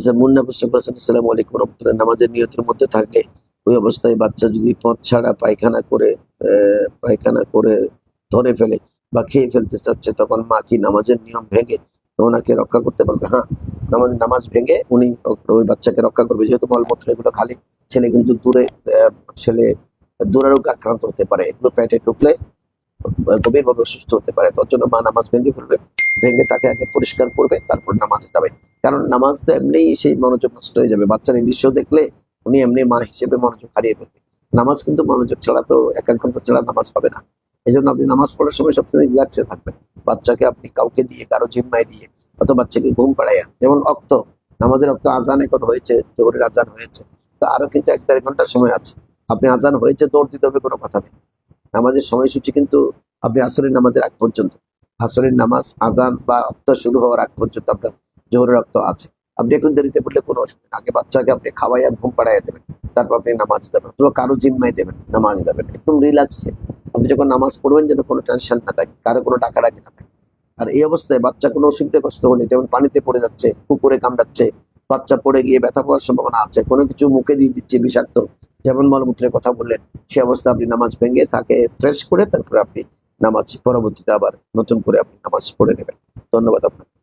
আচ্ছা, মুন্না প্রশ্ন করেছেন, আসসালামু আলাইকুম রহমতুল্লাহ। নামাজের নিয়তের মধ্যে থাকে ওই অবস্থায় বাচ্চা যদি পথ ছাড়া পায়খানা করে ধরে ফেলে বা খেয়ে ফেলতে চাচ্ছে, তখন মা কি নামাজের নিয়ম ভেঙে ওনাকে রক্ষা করতে পারবে? হ্যাঁ, নামাজ ভেঙে উনি ওই বাচ্চাকে রক্ষা করবে, যেহেতু মলমূত্র এগুলো খালি ছেলে কিন্তু ছেলে দুরারোগ্য আক্রান্ত হতে পারে, এগুলো পেটে ঢুকলে গভীরভাবে অসুস্থ হতে পারে। তার জন্য মা নামাজ ভেঙে ফেলবে, ভেঙে তাকে আগে পরিষ্কার করবে, তারপর নামাজে যাবে। কারণ নামাজ তো এমনিই সেই মনোযোগ নষ্ট হয়ে যাবে, বাচ্চার এই দৃশ্য দেখলে উনি এমনি মা হিসেবে মনোযোগ হারিয়ে ফেলবে। নামাজ কিন্তু মনোযোগ ছাড়া তো, একাগ্রতা ছাড়া নামাজ হবে না। এই জন্য আপনি নামাজ পড়ার সময় সবসময় রিল্যাক্সে থাকবেন। বাচ্চাকে আপনি কাউকে দিয়ে, কারো জিম্মায় দিয়ে, অত বাচ্চাকে ঘুম পাড়াইয়া, যেমন নামাজের আজান এখন হয়েছে, জোহরের আজান হয়েছে, তো আরো কিন্তু 1-1.5 ঘন্টা সময় আছে। আপনি আজান হয়েছে দৌড় দিতে হবে, কোনো কথা নেই। নামাজের সময়সূচি কিন্তু আপনি আসরের নামাজের আগ পর্যন্ত, আসরের নামাজ আজান বা অক্ত শুরু হওয়ার আগ পর্যন্ত আপনার জোহরের অক্ত আছে। আপনি একটু দেরিতে পড়লে কোনো অসুবিধা নেই। আগে বাচ্চাকে আপনি খাওয়াইয়া ঘুম পাড়াইয়া দেবেন, তারপর আপনি নামাজে যাবেন, অথবা কারো জিম্মায় দেবেন, নামাজে যাবেন একদম রিল্যাক্সে। আপনি যখন নামাজ পড়বেন যেন কোনো টেনশন না থাকে, কারো কোনো ডাকাডাকি না থাকে। আর এই অবস্থায় বাচ্চা কোনো অসুবিধাগ্রস্ত হলে, যেমন পানিতে পড়ে যাচ্ছে, কুকুরে কামড়াচ্ছে, বাচ্চা পড়ে গিয়ে ব্যথা পাওয়ার সম্ভাবনা আছে, কোনো কিছু মুখে দিয়ে দিচ্ছে বিষাক্ত, যেমন মলমূত্রের কথা বললেন, সে অবস্থা আপনি নামাজ ভেঙে তাকে ফ্রেশ করে তারপরে আপনি নামাজ পরবর্তীতে আবার নতুন করে আপনি নামাজ পড়ে নেবেন। ধন্যবাদ আপনাকে।